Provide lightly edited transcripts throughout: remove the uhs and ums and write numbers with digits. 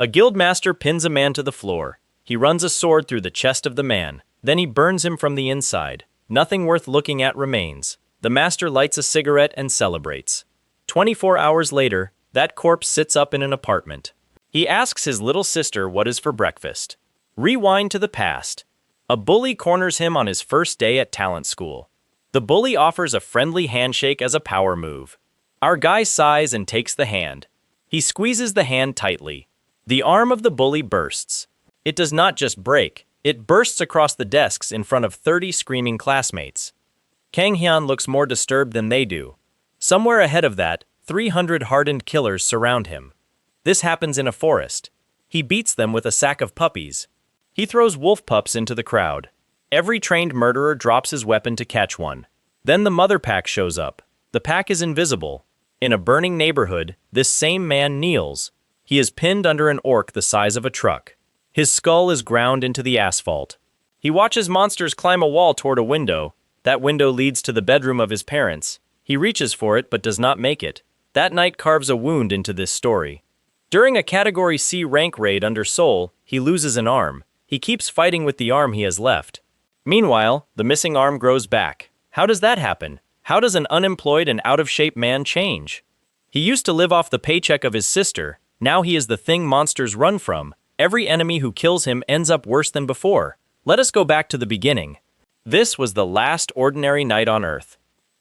A guildmaster pins a man to the floor. He runs a sword through the chest of the man. Then he burns him from the inside. Nothing worth looking at remains. The master lights a cigarette and celebrates. 24 hours later, that corpse sits up in an apartment. He asks his little sister what is for breakfast. Rewind to the past. A bully corners him on his first day at talent school. The bully offers a friendly handshake as a power move. Our guy sighs and takes the hand. He squeezes the hand tightly. The arm of the bully bursts. It does not just break, it bursts across the desks in front of 30 screaming classmates. Kang Hyan looks more disturbed than they do. Somewhere ahead of that, 300 hardened killers surround him. This happens in a forest. He beats them with a sack of puppies. He throws wolf pups into the crowd. Every trained murderer drops his weapon to catch one. Then the mother pack shows up. The pack is invisible. In a burning neighborhood, this same man kneels. He is pinned under an orc the size of a truck. His skull is ground into the asphalt. He watches monsters climb a wall toward a window. That window leads to the bedroom of his parents. He reaches for it but does not make it. That night carves a wound into this story. During a Category C rank raid under Seoul, he loses an arm. He keeps fighting with the arm he has left. Meanwhile, the missing arm grows back. How does that happen? How does an unemployed and out-of-shape man change? He used to live off the paycheck of his sister. Now he is the thing monsters run from. Every enemy who kills him ends up worse than before. Let us go back to the beginning. This was the last ordinary night on Earth.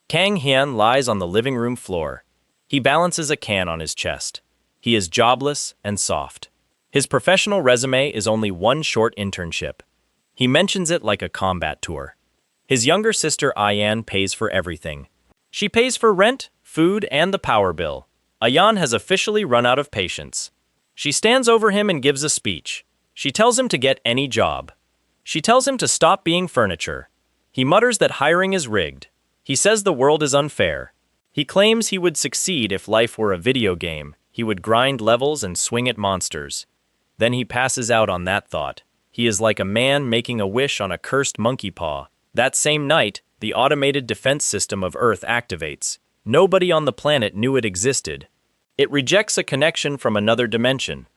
Kang Hyan lies on the living room floor. He balances a can on his chest. He is jobless and soft. His professional resume is only one short internship. He mentions it like a combat tour. His younger sister Ayan pays for everything. She pays for rent, food, and the power bill. Ayan has officially run out of patience. She stands over him and gives a speech. She tells him to get any job. She tells him to stop being furniture. He mutters that hiring is rigged. He says the world is unfair. He claims he would succeed if life were a video game. He would grind levels and swing at monsters. Then he passes out on that thought. He is like a man making a wish on a cursed monkey paw. That same night, the automated defense system of Earth activates. Nobody on the planet knew it existed. It rejects a connection from another dimension.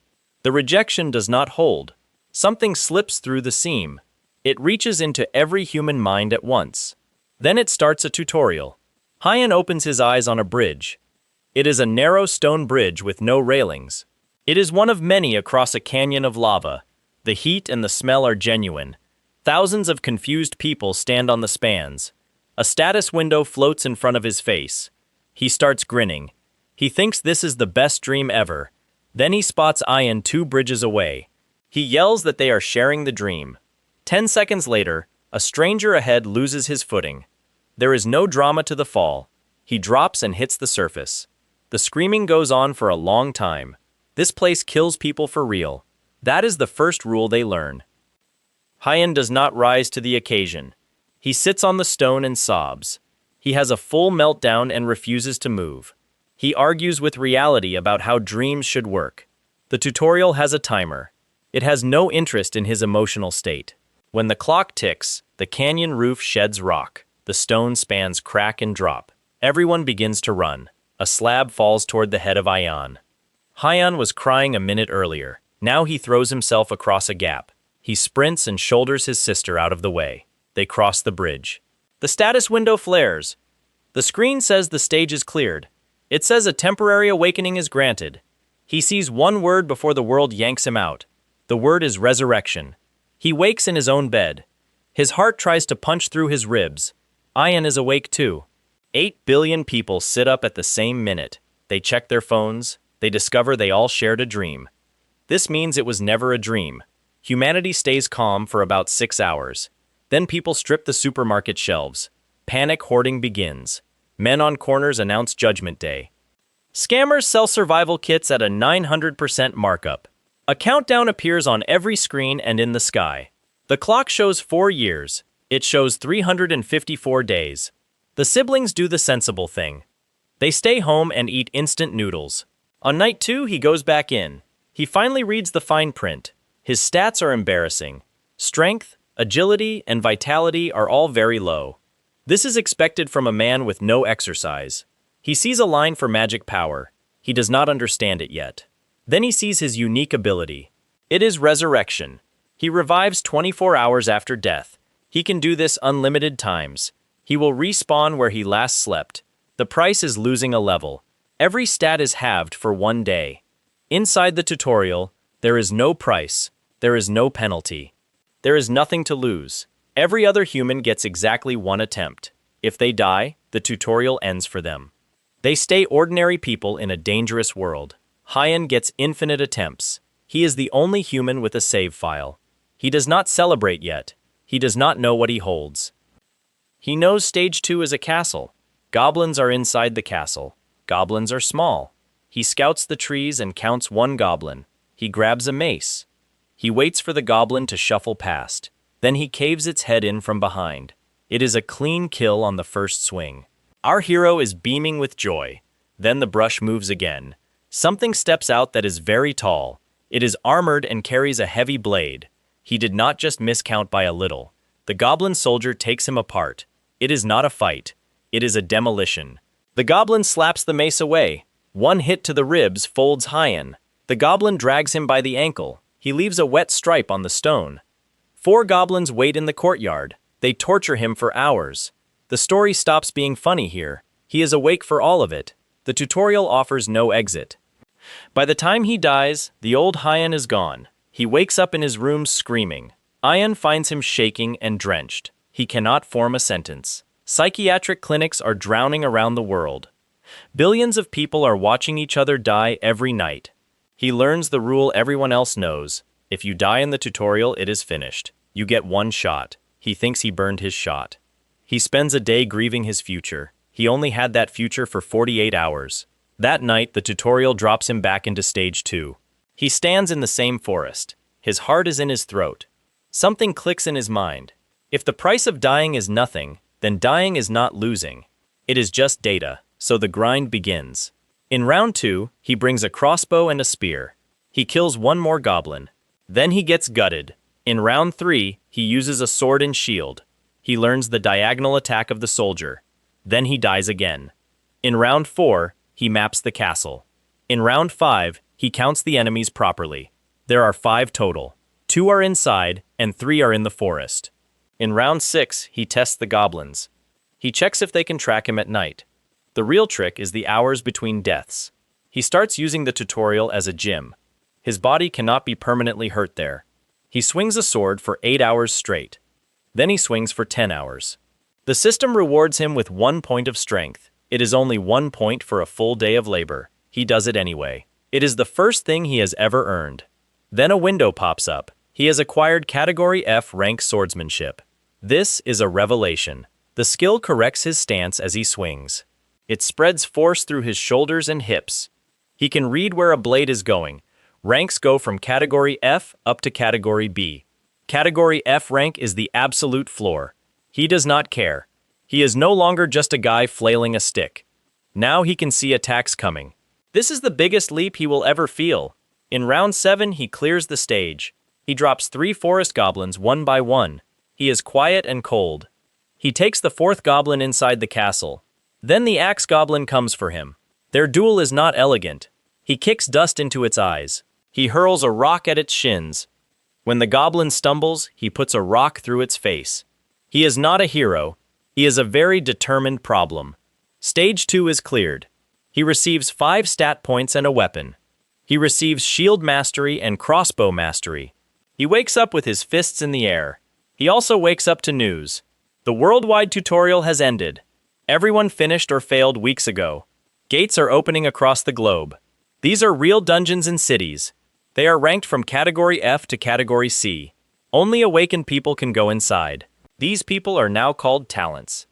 The rejection does not hold. Something slips through the seam. It reaches into every human mind at once. Then it starts a tutorial. Hyan opens his eyes on a bridge. It is a narrow stone bridge with no railings. It is one of many across a canyon of lava. The heat and the smell are genuine. Thousands of confused people stand on the spans. A status window floats in front of his face. He starts grinning. He thinks this is the best dream ever. Then he spots Ayan 2 bridges away. He yells that they are sharing the dream. 10 seconds later, a stranger ahead loses his footing. There is no drama to the fall. He drops and hits the surface. The screaming goes on for a long time. This place kills people for real. That is the first rule they learn. Hyan does not rise to the occasion. He sits on the stone and sobs. He has a full meltdown and refuses to move. He argues with reality about how dreams should work. The tutorial has a timer. It has no interest in his emotional state. When the clock ticks, the canyon roof sheds rock. The stone spans crack and drop. Everyone begins to run. A slab falls toward the head of Ayan. Hyan was crying a minute earlier. Now he throws himself across a gap. He sprints and shoulders his sister out of the way. They cross the bridge. The status window flares. The screen says the stage is cleared. It says a temporary awakening is granted. He sees one word before the world yanks him out. The word is resurrection. He wakes in his own bed. His heart tries to punch through his ribs. Ayan is awake too. 8 billion people sit up at the same minute. They check their phones. They discover they all shared a dream. This means it was never a dream. Humanity stays calm for about 6 hours. Then people strip the supermarket shelves. Panic hoarding begins. Men on corners announce Judgment Day. Scammers sell survival kits at a 900% markup. A countdown appears on every screen and in the sky. The clock shows 4 years. It shows 354 days. The siblings do the sensible thing. They stay home and eat instant noodles. On night 2, he goes back in. He finally reads the fine print. His stats are embarrassing. Strength, agility, and vitality are all very low. This is expected from a man with no exercise. He sees a line for magic power. He does not understand it yet. Then he sees his unique ability. It is Resurrection. He revives 24 hours after death. He can do this unlimited times. He will respawn where he last slept. The price is losing a level. Every stat is halved for 1 day. Inside the tutorial, there is no price. There is no penalty. There is nothing to lose. Every other human gets exactly 1 attempt. If they die, the tutorial ends for them. They stay ordinary people in a dangerous world. Hyan gets infinite attempts. He is the only human with a save file. He does not celebrate yet. He does not know what he holds. He knows stage 2 is a castle. Goblins are inside the castle. Goblins are small. He scouts the trees and counts 1 goblin. He grabs a mace. He waits for the goblin to shuffle past. Then he caves its head in from behind. It is a clean kill on the first swing. Our hero is beaming with joy. Then the brush moves again. Something steps out that is very tall. It is armored and carries a heavy blade. He did not just miscount by a little. The goblin soldier takes him apart. It is not a fight. It is a demolition. The goblin slaps the mace away. 1 hit to the ribs folds Hyan. The goblin drags him by the ankle. He leaves a wet stripe on the stone. 4 goblins wait in the courtyard. They torture him for hours. The story stops being funny here. He is awake for all of it. The tutorial offers no exit. By the time he dies, the old Hyan is gone. He wakes up in his room screaming. Hyan finds him shaking and drenched. He cannot form a sentence. Psychiatric clinics are drowning around the world. Billions of people are watching each other die every night. He learns the rule everyone else knows. If you die in the tutorial, it is finished. You get 1 shot. He thinks he burned his shot. He spends a day grieving his future. He only had that future for 48 hours. That night, the tutorial drops him back into stage 2. He stands in the same forest. His heart is in his throat. Something clicks in his mind. If the price of dying is nothing, then dying is not losing. It is just data, so the grind begins. In round 2, he brings a crossbow and a spear. He kills 1 more goblin. Then he gets gutted. In round 3, he uses a sword and shield. He learns the diagonal attack of the soldier. Then he dies again. In round 4, he maps the castle. In round 5, he counts the enemies properly. There are 5 total. 2 are inside, and 3 are in the forest. In round 6, he tests the goblins. He checks if they can track him at night. The real trick is the hours between deaths. He starts using the tutorial as a gym. His body cannot be permanently hurt there. He swings a sword for 8 hours straight. Then he swings for 10 hours. The system rewards him with 1 point of strength. It is only 1 point for a full day of labor. He does it anyway. It is the first thing he has ever earned. Then a window pops up. He has acquired Category F rank swordsmanship. This is a revelation. The skill corrects his stance as he swings. It spreads force through his shoulders and hips. He can read where a blade is going. Ranks go from Category F up to Category B. Category F rank is the absolute floor. He does not care. He is no longer just a guy flailing a stick. Now he can see attacks coming. This is the biggest leap he will ever feel. In round 7, he clears the stage. He drops 3 forest goblins 1 by 1. He is quiet and cold. He takes the 4th goblin inside the castle. Then the axe goblin comes for him. Their duel is not elegant. He kicks dust into its eyes. He hurls a rock at its shins. When the goblin stumbles, he puts a rock through its face. He is not a hero. He is a very determined problem. Stage 2 is cleared. He receives 5 stat points and a weapon. He receives shield mastery and crossbow mastery. He wakes up with his fists in the air. He also wakes up to news. The worldwide tutorial has ended. Everyone finished or failed weeks ago. Gates are opening across the globe. These are real dungeons and cities. They are ranked from Category F to Category C. Only awakened people can go inside. These people are now called talents.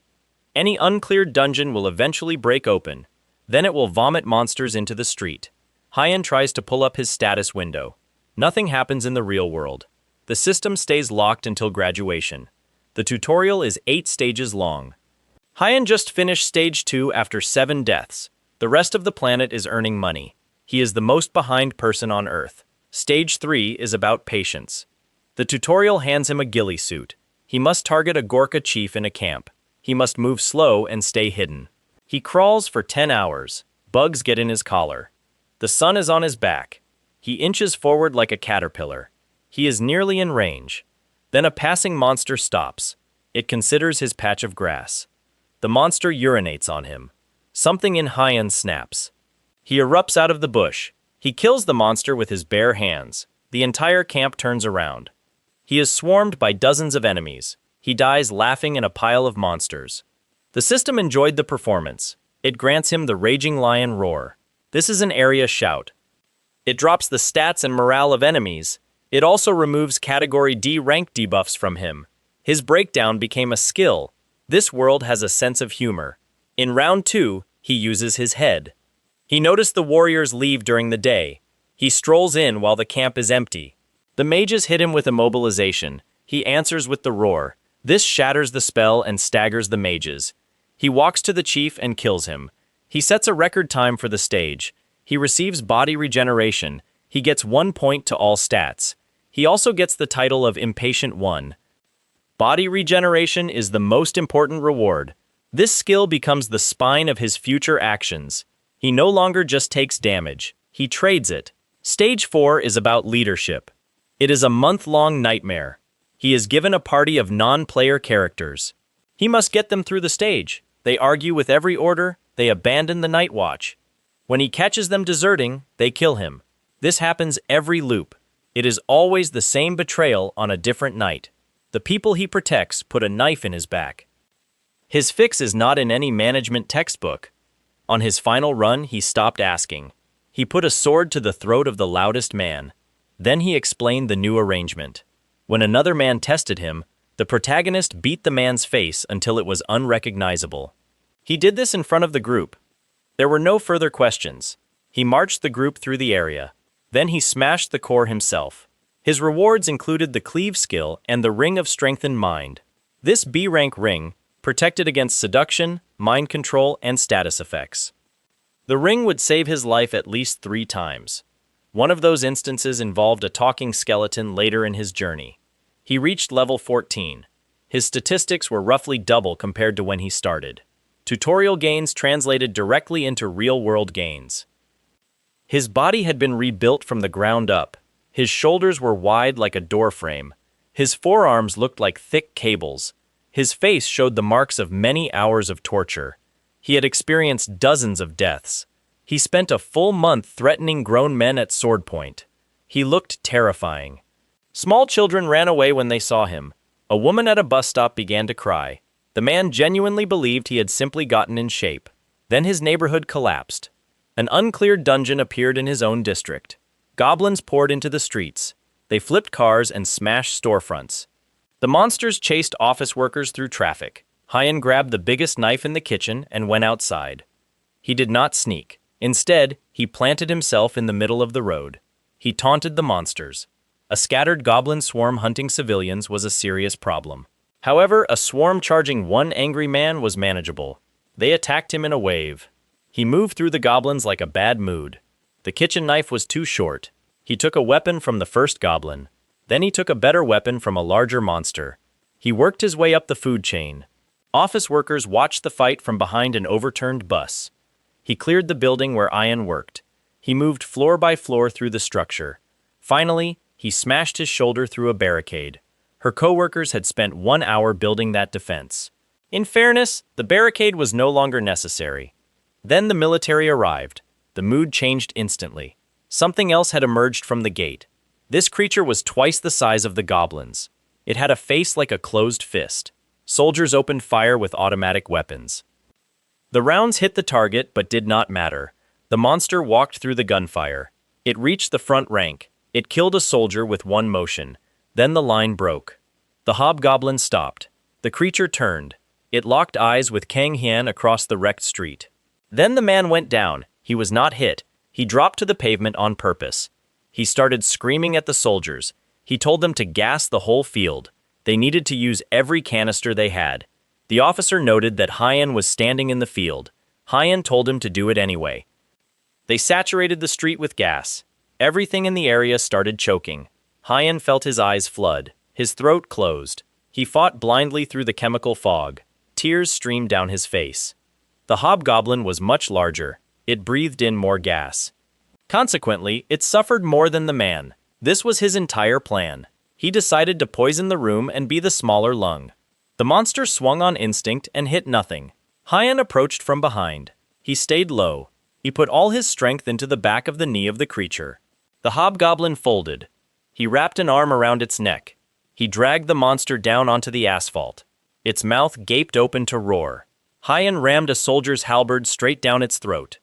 Any uncleared dungeon will eventually break open. Then it will vomit monsters into the street. Hyan tries to pull up his status window. Nothing happens in the real world. The system stays locked until graduation. The tutorial is 8 stages long. Hyan just finished Stage 2 after 7 deaths. The rest of the planet is earning money. He is the most behind person on Earth. Stage 3 is about patience. The tutorial hands him a ghillie suit. He must target a Gorkha chief in a camp. He must move slow and stay hidden. He crawls for 10 hours. Bugs get in his collar. The sun is on his back. He inches forward like a caterpillar. He is nearly in range. Then a passing monster stops. It considers his patch of grass. The monster urinates on him. Something in Hyan snaps. He erupts out of the bush. He kills the monster with his bare hands. The entire camp turns around. He is swarmed by dozens of enemies. He dies laughing in a pile of monsters. The system enjoyed the performance. It grants him the Raging Lion Roar. This is an area shout. It drops the stats and morale of enemies. It also removes Category D rank debuffs from him. His breakdown became a skill. This world has a sense of humor. In round 2, he uses his head. He noticed the warriors leave during the day. He strolls in while the camp is empty. The mages hit him with immobilization. He answers with the roar. This shatters the spell and staggers the mages. He walks to the chief and kills him. He sets a record time for the stage. He receives body regeneration. He gets 1 point to all stats. He also gets the title of Impatient One. Body regeneration is the most important reward. This skill becomes the spine of his future actions. He no longer just takes damage. He trades it. Stage 4 is about leadership. It is a month-long nightmare. He is given a party of non-player characters. He must get them through the stage. They argue with every order. They abandon the night watch. When he catches them deserting, they kill him. This happens every loop. It is always the same betrayal on a different night. The people he protects put a knife in his back. His fix is not in any management textbook. On his final run, he stopped asking. He put a sword to the throat of the loudest man. Then he explained the new arrangement. When another man tested him, the protagonist beat the man's face until it was unrecognizable. He did this in front of the group. There were no further questions. He marched the group through the area. Then he smashed the core himself. His rewards included the Cleave skill and the Ring of Strengthened Mind. This B-rank ring protected against seduction, mind control, and status effects. The ring would save his life at least 3 times. One of those instances involved a talking skeleton later in his journey. He reached level 14. His statistics were roughly double compared to when he started. Tutorial gains translated directly into real-world gains. His body had been rebuilt from the ground up. His shoulders were wide like a doorframe. His forearms looked like thick cables. His face showed the marks of many hours of torture. He had experienced dozens of deaths. He spent a full month threatening grown men at sword point. He looked terrifying. Small children ran away when they saw him. A woman at a bus stop began to cry. The man genuinely believed he had simply gotten in shape. Then his neighborhood collapsed. An uncleared dungeon appeared in his own district. Goblins poured into the streets. They flipped cars and smashed storefronts. The monsters chased office workers through traffic. Hyan grabbed the biggest knife in the kitchen and went outside. He did not sneak. Instead, he planted himself in the middle of the road. He taunted the monsters. A scattered goblin swarm hunting civilians was a serious problem. However, a swarm charging one angry man was manageable. They attacked him in a wave. He moved through the goblins like a bad mood. The kitchen knife was too short. He took a weapon from the first goblin. Then he took a better weapon from a larger monster. He worked his way up the food chain. Office workers watched the fight from behind an overturned bus. He cleared the building where Hyan worked. He moved floor by floor through the structure. Finally, he smashed his shoulder through a barricade. Her co-workers had spent 1 hour building that defense. In fairness, the barricade was no longer necessary. Then the military arrived. The mood changed instantly. Something else had emerged from the gate. This creature was twice the size of the goblins. It had a face like a closed fist. Soldiers opened fire with automatic weapons. The rounds hit the target but did not matter. The monster walked through the gunfire. It reached the front rank. It killed a soldier with one motion. Then the line broke. The hobgoblin stopped. The creature turned. It locked eyes with Kang Hyan across the wrecked street. Then the man went down. He was not hit. He dropped to the pavement on purpose. He started screaming at the soldiers. He told them to gas the whole field. They needed to use every canister they had. The officer noted that Hyan was standing in the field. Hyan told him to do it anyway. They saturated the street with gas. Everything in the area started choking. Hyan felt his eyes flood. His throat closed. He fought blindly through the chemical fog. Tears streamed down his face. The hobgoblin was much larger. It breathed in more gas. Consequently, it suffered more than the man. This was his entire plan. He decided to poison the room and be the smaller lung. The monster swung on instinct and hit nothing. Hyan approached from behind. He stayed low. He put all his strength into the back of the knee of the creature. The hobgoblin folded. He wrapped an arm around its neck. He dragged the monster down onto the asphalt. Its mouth gaped open to roar. Hyan rammed a soldier's halberd straight down its throat.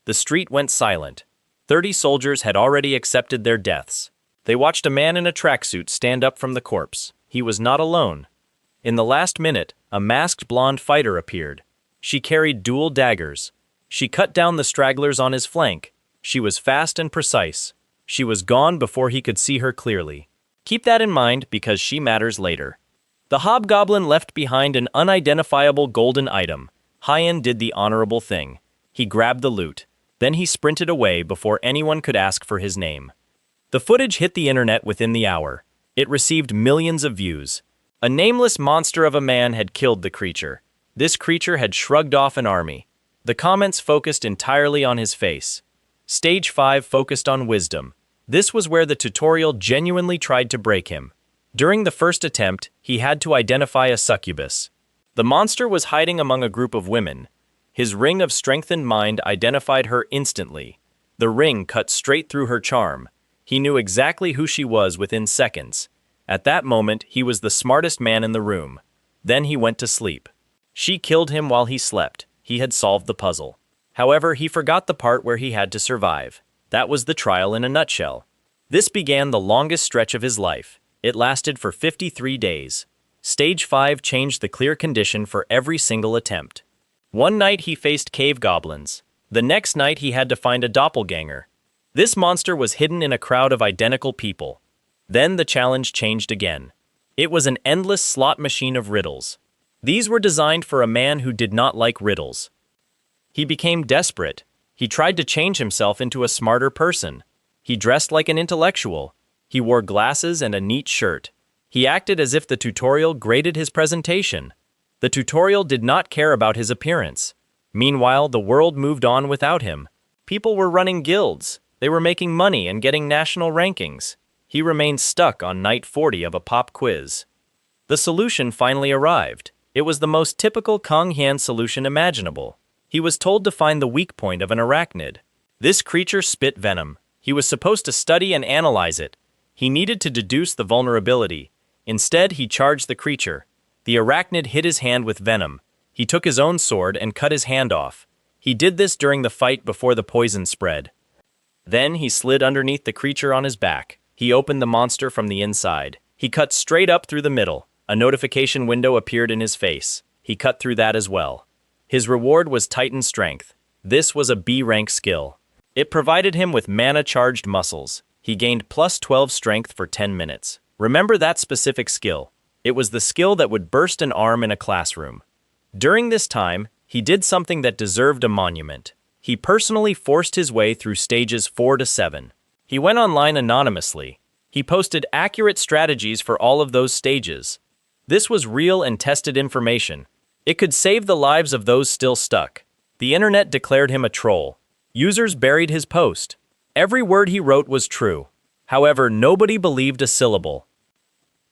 The street went silent. 30 soldiers had already accepted their deaths. They watched a man in a tracksuit stand up from the corpse. He was not alone. In the last minute, a masked blonde fighter appeared. She carried dual daggers. She cut down the stragglers on his flank. She was fast and precise. She was gone before he could see her clearly. Keep that in mind because she matters later. The hobgoblin left behind an unidentifiable golden item. Hyan did the honorable thing. He grabbed the loot. Then he sprinted away before anyone could ask for his name. The footage hit the internet within the hour. It received millions of views. A nameless monster of a man had killed the creature. This creature had shrugged off an army. The comments focused entirely on his face. Stage 5 focused on wisdom. This was where the tutorial genuinely tried to break him. During the first attempt, he had to identify a succubus. The monster was hiding among a group of women. His ring of strengthened mind identified her instantly. The ring cut straight through her charm. He knew exactly who she was within seconds. At that moment, he was the smartest man in the room. Then he went to sleep. She killed him while he slept. He had solved the puzzle. However, he forgot the part where he had to survive. That was the trial in a nutshell. This began the longest stretch of his life. It lasted for 53 days. Stage 5 changed the clear condition for every single attempt. One night he faced cave goblins. The next night he had to find a doppelganger. This monster was hidden in a crowd of identical people. Then the challenge changed again. It was an endless slot machine of riddles. These were designed for a man who did not like riddles. He became desperate. He tried to change himself into a smarter person. He dressed like an intellectual. He wore glasses and a neat shirt. He acted as if the tutorial graded his presentation. The tutorial did not care about his appearance. Meanwhile, the world moved on without him. People were running guilds. They were making money and getting national rankings. He remained stuck on night 40 of a pop quiz. The solution finally arrived. It was the most typical Kang Hyan solution imaginable. He was told to find the weak point of an arachnid. This creature spit venom. He was supposed to study and analyze it. He needed to deduce the vulnerability. Instead, he charged the creature. The arachnid hit his hand with venom. He took his own sword and cut his hand off. He did this during the fight before the poison spread. Then he slid underneath the creature on his back. He opened the monster from the inside. He cut straight up through the middle. A notification window appeared in his face. He cut through that as well. His reward was Titan Strength. This was a B-rank skill. It provided him with mana-charged muscles. He gained plus 12 strength for 10 minutes. Remember that specific skill. It was the skill that would burst an arm in a classroom. During this time, he did something that deserved a monument. He personally forced his way through stages 4 to 7. He went online anonymously. He posted accurate strategies for all of those stages. This was real and tested information. It could save the lives of those still stuck. The internet declared him a troll. Users buried his post. Every word he wrote was true. However, nobody believed a syllable.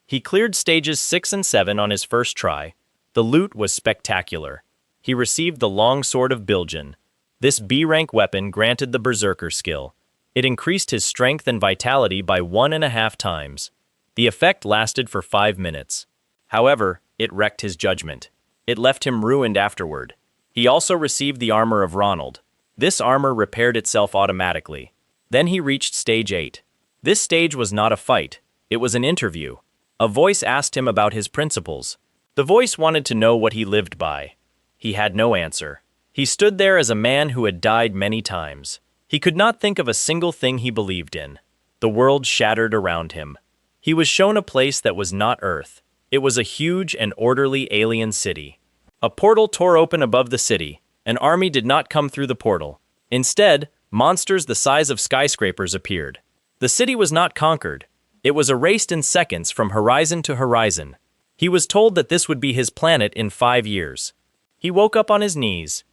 He cleared stages 6 and 7 on his first try. The loot was spectacular. He received the long sword of Biljan. This B-rank weapon granted the Berserker skill. It increased his strength and vitality by 1.5 times. The effect lasted for 5 minutes. However, it wrecked his judgment. It left him ruined afterward. He also received the armor of Ronald. This armor repaired itself automatically. Then he reached stage 8. This stage was not a fight. It was an interview. A voice asked him about his principles. The voice wanted to know what he lived by. He had no answer. He stood there as a man who had died many times. He could not think of a single thing he believed in. The world shattered around him. He was shown a place that was not Earth. It was a huge and orderly alien city. A portal tore open above the city. An army did not come through the portal. Instead, monsters the size of skyscrapers appeared. The city was not conquered. It was erased in seconds from horizon to horizon. He was told that this would be his planet in 5 years. He woke up on his knees.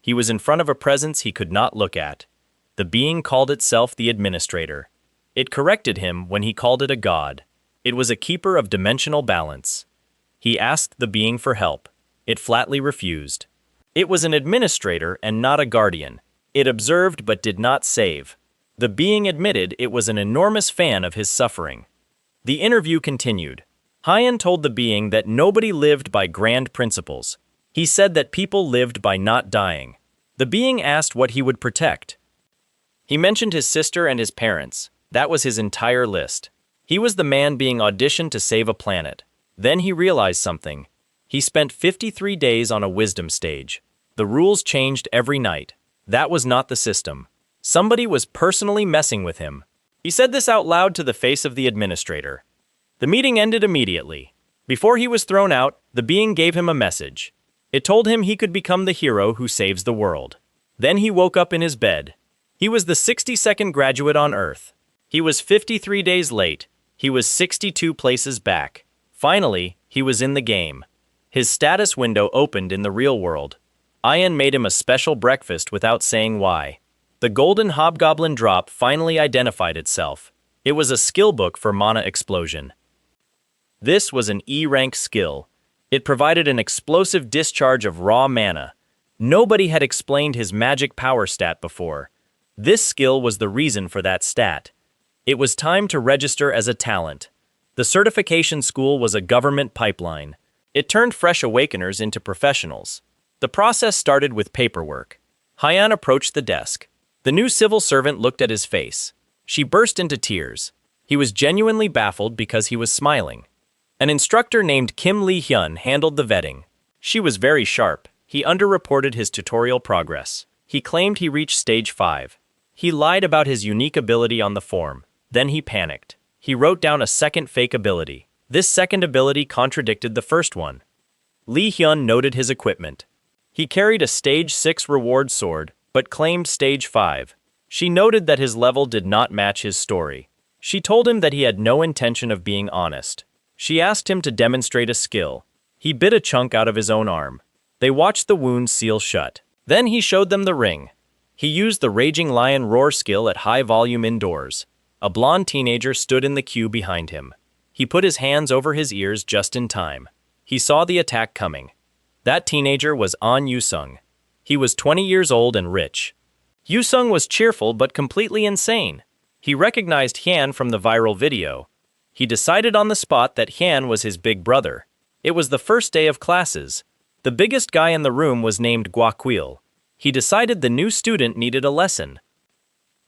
He was in front of a presence he could not look at. The being called itself the administrator. It corrected him when he called it a god. It was a keeper of dimensional balance. He asked the being for help. It flatly refused. It was an administrator and not a guardian. It observed but did not save. The being admitted it was an enormous fan of his suffering. The interview continued. Hyan told the being that nobody lived by grand principles. He said that people lived by not dying. The being asked what he would protect. He mentioned his sister and his parents. That was his entire list. He was the man being auditioned to save a planet. Then he realized something. He spent 53 days on a wisdom stage. The rules changed every night. That was not the system. Somebody was personally messing with him. He said this out loud to the face of the administrator. The meeting ended immediately. Before he was thrown out, the being gave him a message. It told him he could become the hero who saves the world. Then he woke up in his bed. He was the 62nd graduate on Earth. He was 53 days late. He was 62 places back. Finally, he was in the game. His status window opened in the real world. Hyan made him a special breakfast without saying why. The golden hobgoblin drop finally identified itself. It was a skill book for mana explosion. This was an E-rank skill. It provided an explosive discharge of raw mana. Nobody had explained his magic power stat before. This skill was the reason for that stat. It was time to register as a talent. The certification school was a government pipeline. It turned fresh awakeners into professionals. The process started with paperwork. Hyan approached the desk. The new civil servant looked at his face. She burst into tears. He was genuinely baffled because he was smiling. An instructor named Kim Lee-hyun handled the vetting. She was very sharp. He underreported his tutorial progress. He claimed he reached stage 5. He lied about his unique ability on the form. Then he panicked. He wrote down a second fake ability. This second ability contradicted the first one. Lee-hyun noted his equipment. He carried a stage 6 reward sword, but claimed stage 5. She noted that his level did not match his story. She told him that he had no intention of being honest. She asked him to demonstrate a skill. He bit a chunk out of his own arm. They watched the wound seal shut. Then he showed them the ring. He used the Raging Lion Roar skill at high volume indoors. A blonde teenager stood in the queue behind him. He put his hands over his ears just in time. He saw the attack coming. That teenager was An Yusung. He was 20 years old and rich. Yusung was cheerful but completely insane. He recognized Hyan from the viral video. He decided on the spot that Hyan was his big brother. It was the first day of classes. The biggest guy in the room was named Guakwil. He decided the new student needed a lesson.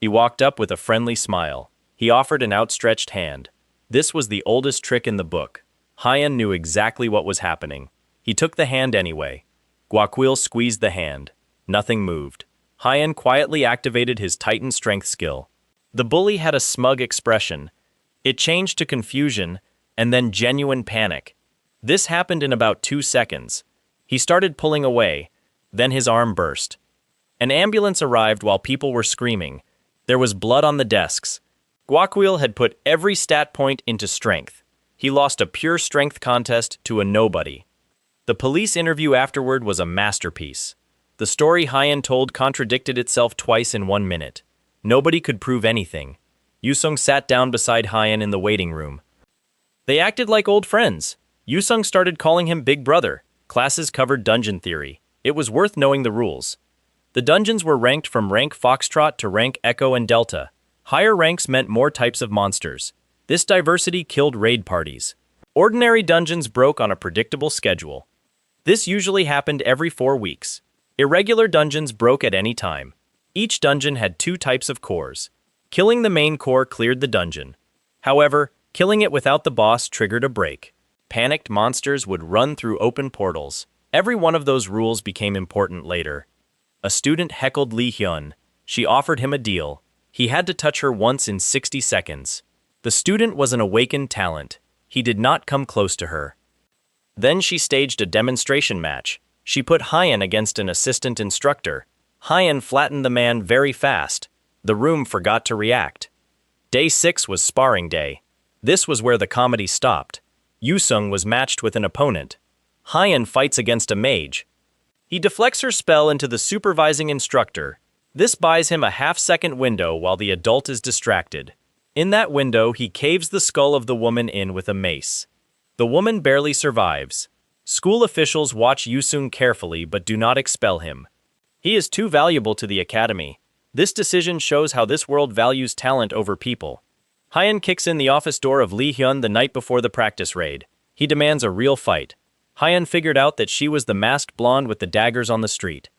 He walked up with a friendly smile. He offered an outstretched hand. This was the oldest trick in the book. Hyan knew exactly what was happening. He took the hand anyway. Guakwil squeezed the hand. Nothing moved. Hyan quietly activated his Titan strength skill. The bully had a smug expression. It changed to confusion, and then genuine panic. This happened in about 2 seconds. He started pulling away. Then his arm burst. An ambulance arrived while people were screaming. There was blood on the desks. Guakwil had put every stat point into strength. He lost a pure strength contest to a nobody. The police interview afterward was a masterpiece. The story Hyan told contradicted itself twice in 1 minute. Nobody could prove anything. Yusung sat down beside Hyan in the waiting room. They acted like old friends. Yusung started calling him Big Brother. Classes covered dungeon theory. It was worth knowing the rules. The dungeons were ranked from rank Foxtrot to rank Echo and Delta. Higher ranks meant more types of monsters. This diversity killed raid parties. Ordinary dungeons broke on a predictable schedule. This usually happened every 4 weeks. Irregular dungeons broke at any time. Each dungeon had 2 types of cores. Killing the main core cleared the dungeon. However, killing it without the boss triggered a break. Panicked monsters would run through open portals. Every one of those rules became important later. A student heckled Lee-hyun. She offered him a deal. He had to touch her once in 60 seconds. The student was an awakened talent. He did not come close to her. Then she staged a demonstration match. She put Hyan against an assistant instructor. Hyan flattened the man very fast. The room forgot to react. Day 6 was sparring day. This was where the comedy stopped. Yusung was matched with an opponent. Hyan fights against a mage. He deflects her spell into the supervising instructor. This buys him a half-second window while the adult is distracted. In that window, he caves the skull of the woman in with a mace. The woman barely survives. School officials watch Yusung carefully but do not expel him. He is too valuable to the academy. This decision shows how this world values talent over people. Hyan kicks in the office door of Lee Hyun the night before the practice raid. He demands a real fight. Hyan figured out that she was the masked blonde with the daggers on the street.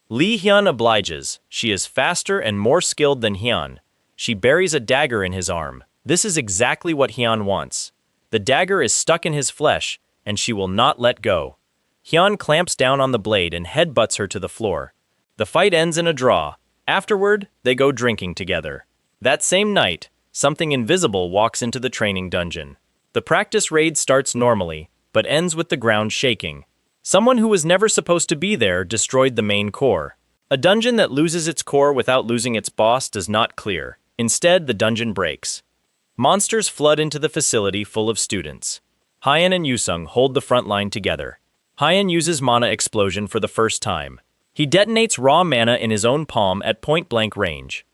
Lee Hyun obliges. She is faster and more skilled than Hyun. She buries a dagger in his arm. This is exactly what Hyun wants. The dagger is stuck in his flesh, and she will not let go. Hyun clamps down on the blade and headbutts her to the floor. The fight ends in a draw. Afterward, they go drinking together. That same night, something invisible walks into the training dungeon. The practice raid starts normally, but ends with the ground shaking. Someone who was never supposed to be there destroyed the main core. A dungeon that loses its core without losing its boss does not clear. Instead, the dungeon breaks. Monsters flood into the facility full of students. Hyan and Yusung hold the front line together. Hyan uses mana explosion for the first time. He detonates raw mana in his own palm at point-blank range.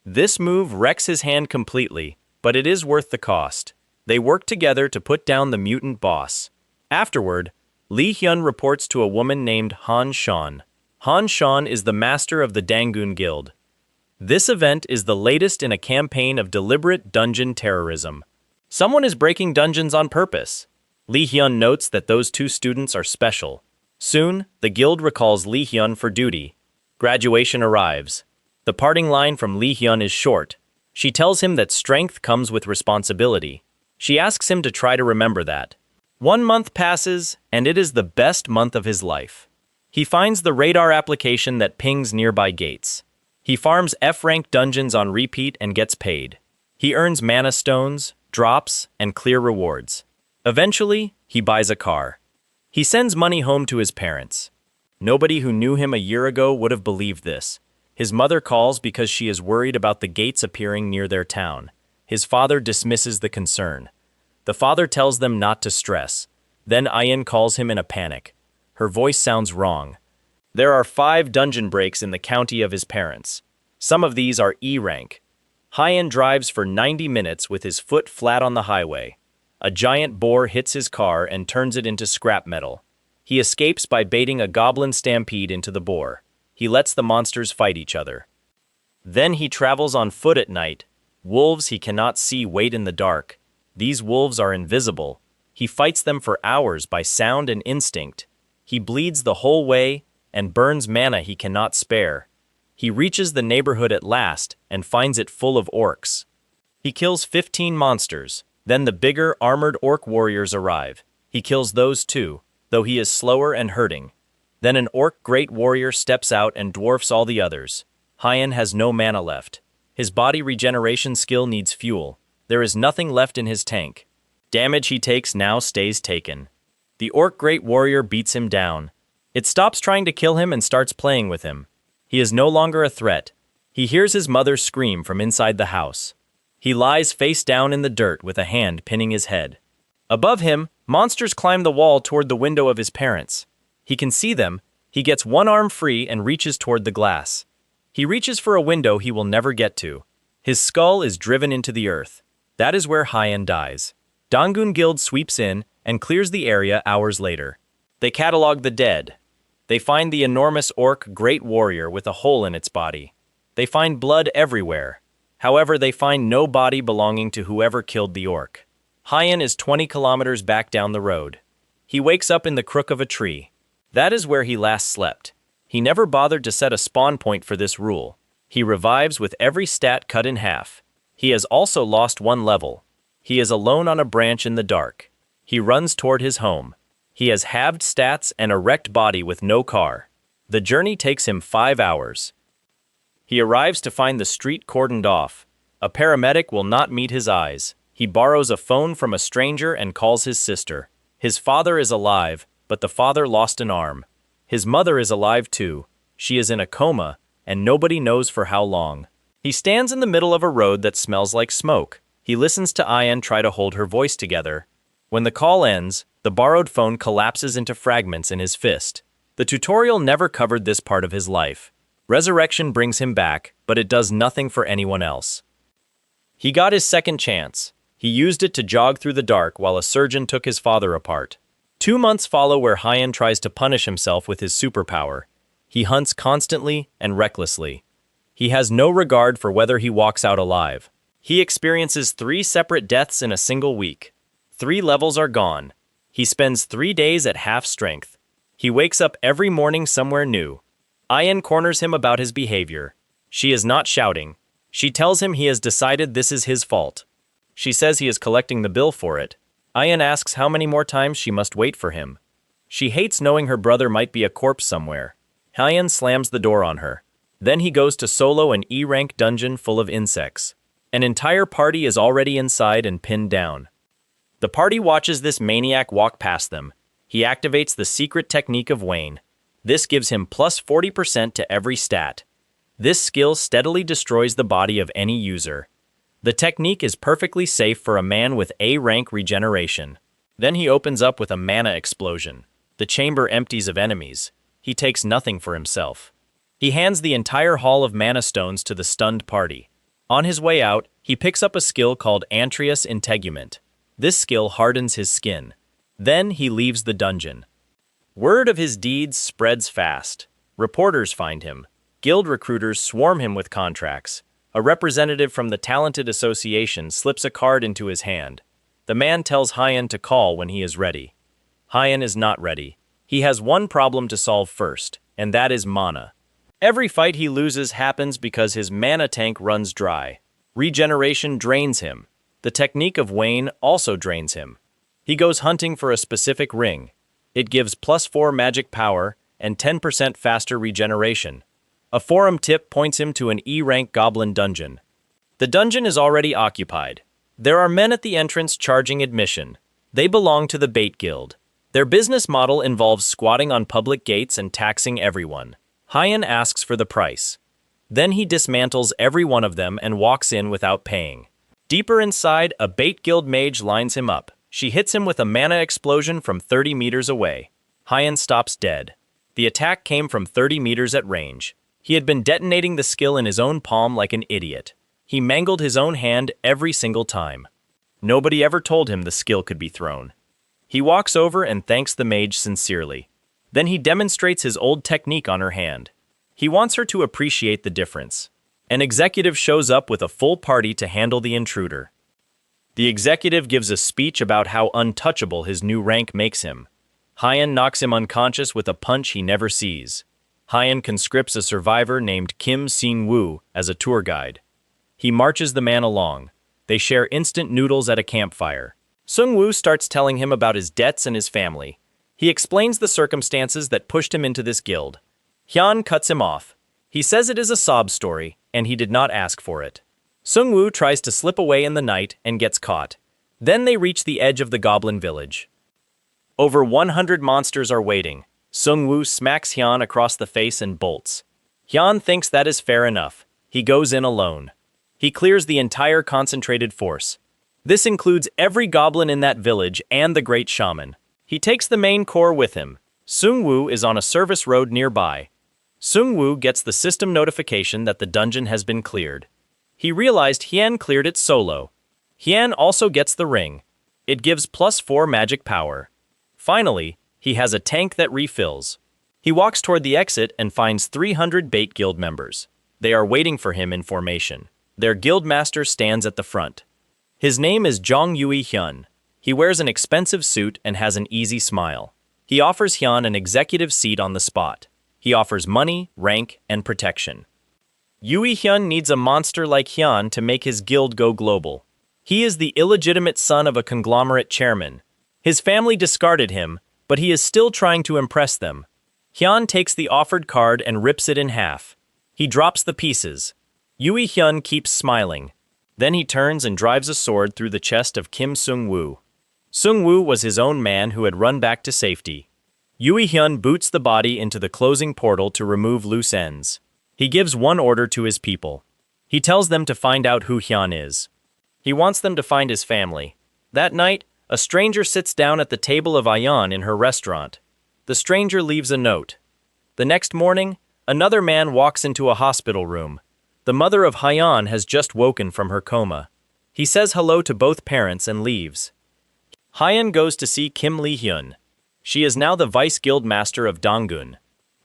This move wrecks his hand completely, but it is worth the cost. They work together to put down the mutant boss. Afterward, Lee Hyun reports to a woman named Han Shan. Han Shan is the master of the Dangun Guild. This event is the latest in a campaign of deliberate dungeon terrorism. Someone is breaking dungeons on purpose. Lee Hyun notes that those two students are special. Soon, the guild recalls Lee Hyun for duty. Graduation arrives. The parting line from Lee Hyun is short. She tells him that strength comes with responsibility. She asks him to try to remember that. 1 month passes, and it is the best month of his life. He finds the radar application that pings nearby gates. He farms F-rank dungeons on repeat and gets paid. He earns mana stones, drops, and clear rewards. Eventually, he buys a car. He sends money home to his parents. Nobody who knew him a year ago would have believed this. His mother calls because she is worried about the gates appearing near their town. His father dismisses the concern. The father tells them not to stress. Then Ayan calls him in a panic. Her voice sounds wrong. There are 5 dungeon breaks in the county of his parents. Some of these are E rank. Hyan drives for 90 minutes with his foot flat on the highway. A giant boar hits his car and turns it into scrap metal. He escapes by baiting a goblin stampede into the boar. He lets the monsters fight each other. Then he travels on foot at night. Wolves he cannot see wait in the dark. These wolves are invisible. He fights them for hours by sound and instinct. He bleeds the whole way and burns mana he cannot spare. He reaches the neighborhood at last and finds it full of orcs. He kills 15 monsters. Then the bigger, armored orc warriors arrive. He kills those too, though he is slower and hurting. Then an orc great warrior steps out and dwarfs all the others. Hyan has no mana left. His body regeneration skill needs fuel. There is nothing left in his tank. Damage he takes now stays taken. The orc great warrior beats him down. It stops trying to kill him and starts playing with him. He is no longer a threat. He hears his mother scream from inside the house. He lies face down in the dirt with a hand pinning his head. Above him, monsters climb the wall toward the window of his parents. He can see them. He gets one arm free and reaches toward the glass. He reaches for a window he will never get to. His skull is driven into the earth. That is where Hyan dies. Dangun Guild sweeps in and clears the area hours later. They catalog the dead. They find the enormous orc great warrior with a hole in its body. They find blood everywhere. However, they find no body belonging to whoever killed the orc. Hyan is 20 kilometers back down the road. He wakes up in the crook of a tree. That is where he last slept. He never bothered to set a spawn point for this rule. He revives with every stat cut in half. He has also lost 1 level. He is alone on a branch in the dark. He runs toward his home. He has halved stats and a wrecked body with no car. The journey takes him 5 hours. He arrives to find the street cordoned off. A paramedic will not meet his eyes. He borrows a phone from a stranger and calls his sister. His father is alive, but the father lost an arm. His mother is alive too. She is in a coma, and nobody knows for how long. He stands in the middle of a road that smells like smoke. He listens to Ayan try to hold her voice together. When the call ends, the borrowed phone collapses into fragments in his fist. The tutorial never covered this part of his life. Resurrection brings him back, but it does nothing for anyone else. He got his second chance. He used it to jog through the dark while a surgeon took his father apart. 2 months follow where Hyan tries to punish himself with his superpower. He hunts constantly and recklessly. He has no regard for whether he walks out alive. He experiences 3 separate deaths in a single week. 3 levels are gone. He spends 3 days at half strength. He wakes up every morning somewhere new. Hyan corners him about his behavior. She is not shouting. She tells him he has decided this is his fault. She says he is collecting the bill for it. Hyan asks how many more times she must wait for him. She hates knowing her brother might be a corpse somewhere. Hyan slams the door on her. Then he goes to solo an E-rank dungeon full of insects. An entire party is already inside and pinned down. The party watches this maniac walk past them. He activates the secret technique of Wayne. This gives him plus 40% to every stat. This skill steadily destroys the body of any user. The technique is perfectly safe for a man with A-rank regeneration. Then he opens up with a mana explosion. The chamber empties of enemies. He takes nothing for himself. He hands the entire haul of mana stones to the stunned party. On his way out, he picks up a skill called Antrius Integument. This skill hardens his skin. Then he leaves the dungeon. Word of his deeds spreads fast. Reporters find him. Guild recruiters swarm him with contracts. A representative from the Talented Association slips a card into his hand. The man tells Hyan to call when he is ready. Hyan is not ready. He has one problem to solve first, and that is mana. Every fight he loses happens because his mana tank runs dry. Regeneration drains him. The technique of Wayne also drains him. He goes hunting for a specific ring. It gives plus 4 magic power and 10% faster regeneration. A forum tip points him to an E-rank goblin dungeon. The dungeon is already occupied. There are men at the entrance charging admission. They belong to the Bait Guild. Their business model involves squatting on public gates and taxing everyone. Hyan asks for the price. Then he dismantles every one of them and walks in without paying. Deeper inside, a Bait Guild mage lines him up. She hits him with a mana explosion from 30 meters away. Hyan stops dead. The attack came from 30 meters at range. He had been detonating the skill in his own palm like an idiot. He mangled his own hand every single time. Nobody ever told him the skill could be thrown. He walks over and thanks the mage sincerely. Then he demonstrates his old technique on her hand. He wants her to appreciate the difference. An executive shows up with a full party to handle the intruder. The executive gives a speech about how untouchable his new rank makes him. Hyan knocks him unconscious with a punch he never sees. Hyan conscripts a survivor named Kim Sin-woo as a tour guide. He marches the man along. They share instant noodles at a campfire. Sung-woo starts telling him about his debts and his family. He explains the circumstances that pushed him into this guild. Hyan cuts him off. He says it is a sob story, and he did not ask for it. Sung-woo tries to slip away in the night and gets caught. Then they reach the edge of the goblin village. Over 100 monsters are waiting. Sung-woo smacks Hyan across the face and bolts. Hyan thinks that is fair enough. He goes in alone. He clears the entire concentrated force. This includes every goblin in that village and the great shaman. He takes the main core with him. Sung-woo is on a service road nearby. Sung-woo gets the system notification that the dungeon has been cleared. He realized Hyan cleared it solo. Hyan also gets the ring. It gives plus 4 magic power. Finally, he has a tank that refills. He walks toward the exit and finds 300 Bait Guild members. They are waiting for him in formation. Their guildmaster stands at the front. His name is Jong Yui Hyun. He wears an expensive suit and has an easy smile. He offers Hyan an executive seat on the spot. He offers money, rank, and protection. Yui Hyun needs a monster like Hyan to make his guild go global. He is the illegitimate son of a conglomerate chairman. His family discarded him, but he is still trying to impress them. Hyan takes the offered card and rips it in half. He drops the pieces. Yui Hyun keeps smiling. Then he turns and drives a sword through the chest of Kim Sung-woo. Sung-woo was his own man who had run back to safety. Yui Hyun boots the body into the closing portal to remove loose ends. He gives one order to his people. He tells them to find out who Hyan is. He wants them to find his family. That night, a stranger sits down at the table of Hyan in her restaurant. The stranger leaves a note. The next morning, Another man walks into a hospital room. The mother of Hyan has just woken from her coma. He says hello to both parents and leaves. Hyan goes to see Kim Lee-hyun. She is now the vice guild master of Donggun.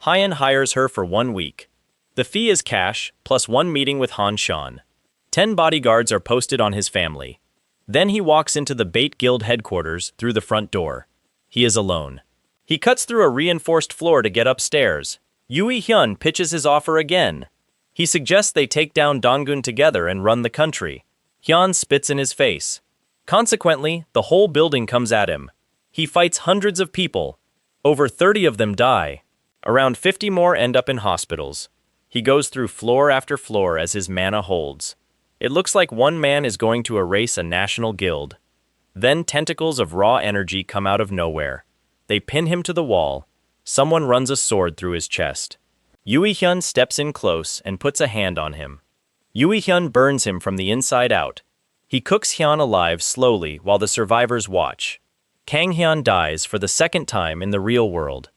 Hyan hires her for 1 week. The fee is cash, plus 1 meeting with Han Shan. 10 bodyguards are posted on his family. Then he walks into the Bait Guild headquarters through the front door. He is alone. He cuts through a reinforced floor to get upstairs. Yui Hyun pitches his offer again. He suggests they take down Donggun together and run the country. Hyun spits in his face. Consequently, the whole building comes at him. He fights hundreds of people. Over 30 of them die. Around 50 more end up in hospitals. He goes through floor after floor as his mana holds. It looks like one man is going to erase a national guild. Then tentacles of raw energy come out of nowhere. They pin him to the wall. Someone runs a sword through his chest. Yui Hyun steps in close and puts a hand on him. Yui Hyun burns him from the inside out. He cooks Hyun alive slowly while the survivors watch. Kang Hyan dies for the 2nd time in the real world.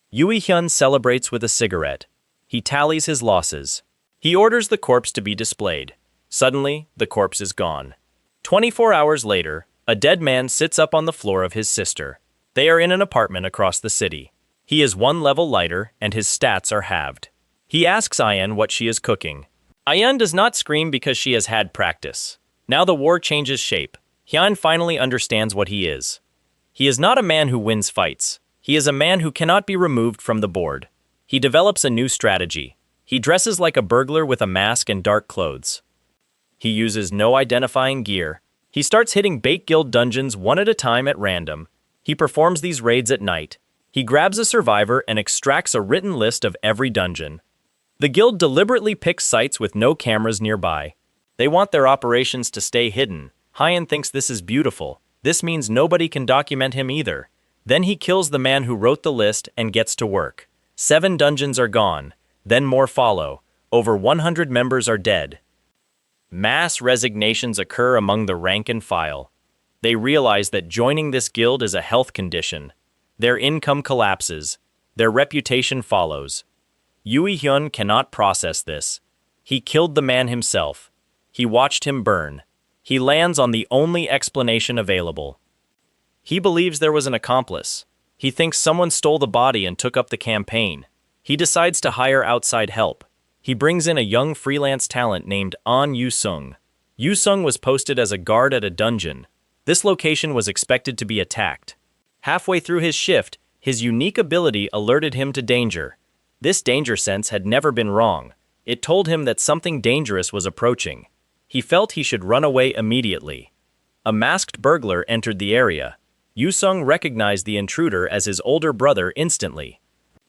Yui Hyun celebrates with a cigarette. He tallies his losses. He orders the corpse to be displayed. Suddenly, the corpse is gone. 24 hours later, a dead man sits up on the floor of his sister. They are in an apartment across the city. He is 1 level lighter, and his stats are halved. He asks Hyan what she is cooking. Hyan does not scream because she has had practice. Now the war changes shape. Hyan finally understands what he is. He is not a man who wins fights. He is a man who cannot be removed from the board. He develops a new strategy. He dresses like a burglar with a mask and dark clothes. He uses no identifying gear. He starts hitting Bait Guild dungeons one at a time at random. He performs these raids at night. He grabs a survivor and extracts a written list of every dungeon. The guild deliberately picks sites with no cameras nearby. They want their operations to stay hidden. Hyan thinks this is beautiful. This means nobody can document him either. Then he kills the man who wrote the list and gets to work. 7 dungeons are gone. Then more follow. Over 100 members are dead. Mass resignations occur among the rank and file. They realize that joining this guild is a health condition. Their income collapses. Their reputation follows. Yui Hyun cannot process this. He killed the man himself. He watched him burn. He lands on the only explanation available. He believes there was an accomplice. He thinks someone stole the body and took up the campaign. He decides to hire outside help. He brings in a young freelance talent named An Yu-sung. Yu-sung was posted as a guard at a dungeon. This location was expected to be attacked. Halfway through his shift, his unique ability alerted him to danger. This danger sense had never been wrong. It told him that something dangerous was approaching. He felt he should run away immediately. A masked burglar entered the area. Yu-sung recognized the intruder as his older brother instantly.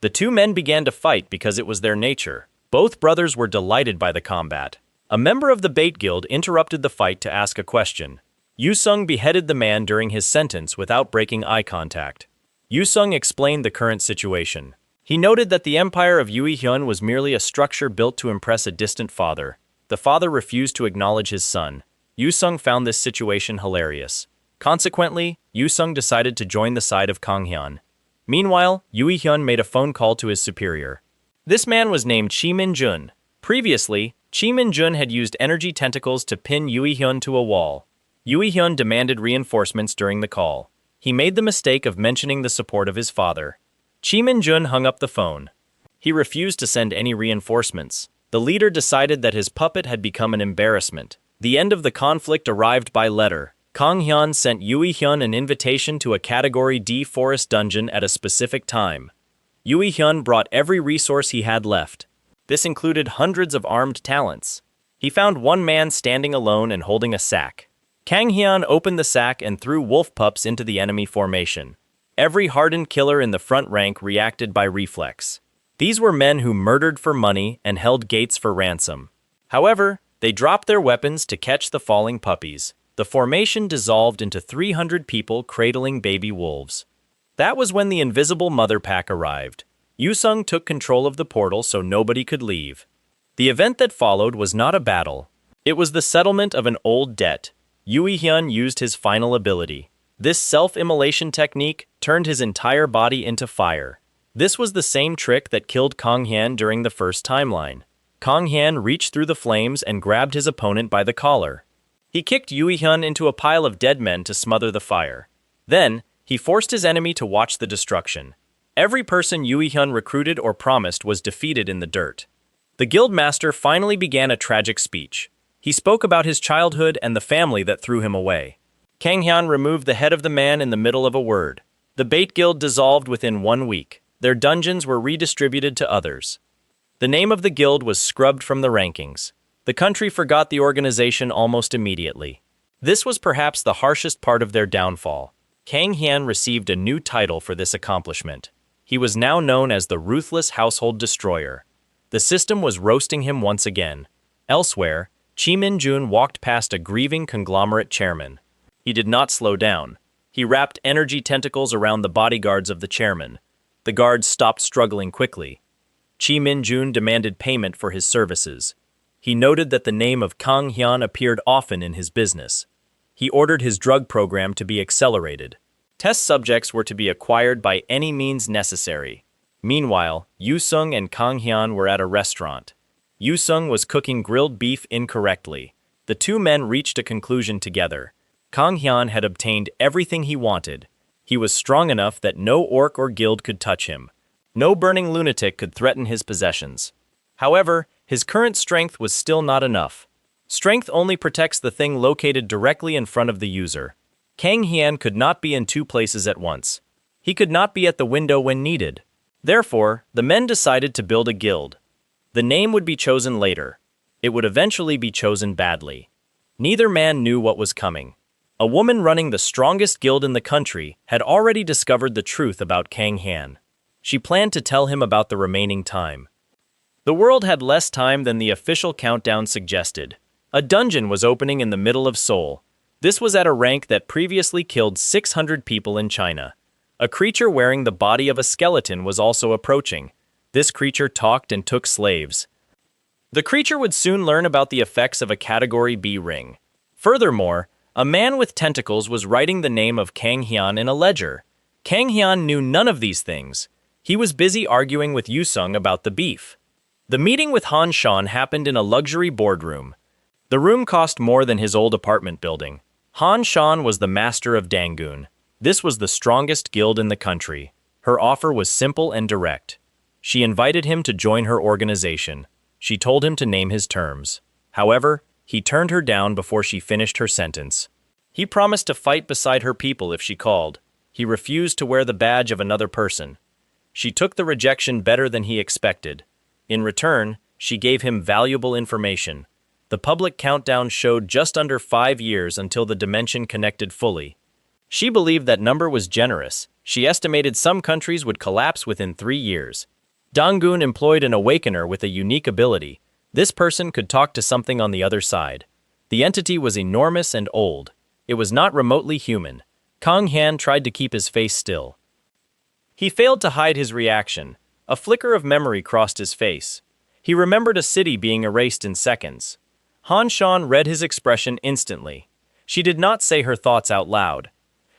The 2 men began to fight because it was their nature. Both brothers were delighted by the combat. A member of the Bait Guild interrupted the fight to ask a question. Yu-sung beheaded the man during his sentence without breaking eye contact. Yu-sung explained the current situation. He noted that the empire of Yui Hyun was merely a structure built to impress a distant father. The father refused to acknowledge his son. Yu-sung found this situation hilarious. Consequently, Yu-sung decided to join the side of Kang Hyan. Meanwhile, Yui Hyun made a phone call to his superior. This man was named Chi Min-jun. Previously, Chi Min-jun had used energy tentacles to pin Yui Hyun to a wall. Yui Hyun demanded reinforcements during the call. He made the mistake of mentioning the support of his father. Chi Min-jun hung up the phone. He refused to send any reinforcements. The leader decided that his puppet had become an embarrassment. The end of the conflict arrived by letter. Kang Hyan sent Yui Hyun an invitation to a Category D forest dungeon at a specific time. Yui Hyun brought every resource he had left. This included hundreds of armed talents. He found one man standing alone and holding a sack. Kang Hyan opened the sack and threw wolf pups into the enemy formation. Every hardened killer in the front rank reacted by reflex. These were men who murdered for money and held gates for ransom. However, they dropped their weapons to catch the falling puppies. The formation dissolved into 300 people cradling baby wolves. That was when the invisible mother pack arrived. Yu-sung took control of the portal so nobody could leave. The event that followed was not a battle. It was the settlement of an old debt. Yui Hyun used his final ability. This self-immolation technique turned his entire body into fire. This was the same trick that killed Kang Hyan during the first timeline. Kang Hyan reached through the flames and grabbed his opponent by the collar. He kicked Yui Hyun into a pile of dead men to smother the fire. Then, he forced his enemy to watch the destruction. Every person Yui Hyun recruited or promised was defeated in the dirt. The guildmaster finally began a tragic speech. He spoke about his childhood and the family that threw him away. Kang Hyan removed the head of the man in the middle of a word. The Bait Guild dissolved within 1 week. Their dungeons were redistributed to others. The name of the guild was scrubbed from the rankings. The country forgot the organization almost immediately. This was perhaps the harshest part of their downfall. Kang Hyan received a new title for this accomplishment. He was now known as the Ruthless Household Destroyer. The system was roasting him once again. Elsewhere, Chi Min-jun walked past a grieving conglomerate chairman. He did not slow down. He wrapped energy tentacles around the bodyguards of the chairman. The guards stopped struggling quickly. Chi Min-jun demanded payment for his services. He noted that the name of Kang Hyan appeared often in his business. He ordered his drug program to be accelerated. Test subjects were to be acquired by any means necessary. Meanwhile, Yu-sung and Kang Hyan were at a restaurant. Yu-sung was cooking grilled beef incorrectly. The two men reached a conclusion together. Kang Hyan had obtained everything he wanted. He was strong enough that no orc or guild could touch him. No burning lunatic could threaten his possessions. However, his current strength was still not enough. Strength only protects the thing located directly in front of the user. Kang Hyan could not be in two places at once. He could not be at the window when needed. Therefore, the men decided to build a guild. The name would be chosen later. It would eventually be chosen badly. Neither man knew what was coming. A woman running the strongest guild in the country had already discovered the truth about Kang Hyan. She planned to tell him about the remaining time. The world had less time than the official countdown suggested. A dungeon was opening in the middle of Seoul. This was at a rank that previously killed 600 people in China. A creature wearing the body of a skeleton was also approaching. This creature talked and took slaves. The creature would soon learn about the effects of a Category B ring. Furthermore, a man with tentacles was writing the name of Kang Hyan in a ledger. Kang Hyan knew none of these things. He was busy arguing with Yu-sung about the beef. The meeting with Han Shan happened in a luxury boardroom. The room cost more than his old apartment building. Han Shan was the master of Dangun. This was the strongest guild in the country. Her offer was simple and direct. She invited him to join her organization. She told him to name his terms. However, he turned her down before she finished her sentence. He promised to fight beside her people if she called. He refused to wear the badge of another person. She took the rejection better than he expected. In return, she gave him valuable information. The public countdown showed just under 5 years until the dimension connected fully. She believed that number was generous. She estimated some countries would collapse within 3 years. Dangun employed an awakener with a unique ability. This person could talk to something on the other side. The entity was enormous and old. It was not remotely human. Kang Hyan tried to keep his face still. He failed to hide his reaction. A flicker of memory crossed his face. He remembered a city being erased in seconds. Han Shan read his expression instantly. She did not say her thoughts out loud.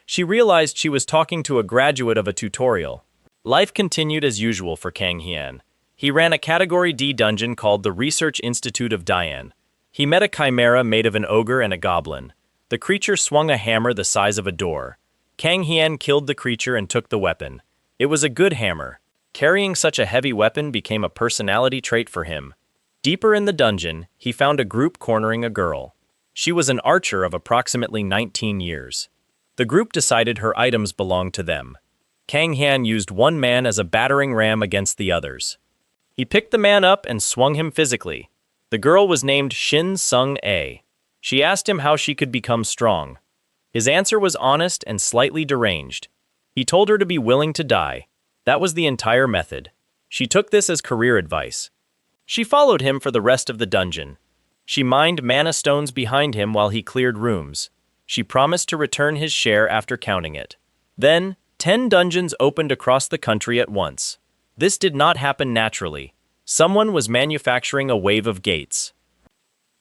She realized she was talking to a graduate of a tutorial. Life continued as usual for Kang Hyan. He ran a Category D dungeon called the Research Institute of Dian. He met a chimera made of an ogre and a goblin. The creature swung a hammer the size of a door. Kang Hyan killed the creature and took the weapon. It was a good hammer. Carrying such a heavy weapon became a personality trait for him. Deeper in the dungeon, he found a group cornering a girl. She was an archer of approximately 19 years. The group decided her items belonged to them. Kang Hyan used one man as a battering ram against the others. He picked the man up and swung him physically. The girl was named Shin Sung-a. She asked him how she could become strong. His answer was honest and slightly deranged. He told her to be willing to die. That was the entire method. She took this as career advice. She followed him for the rest of the dungeon. She mined mana stones behind him while he cleared rooms. She promised to return his share after counting it. Then, 10 dungeons opened across the country at once. This did not happen naturally. Someone was manufacturing a wave of gates.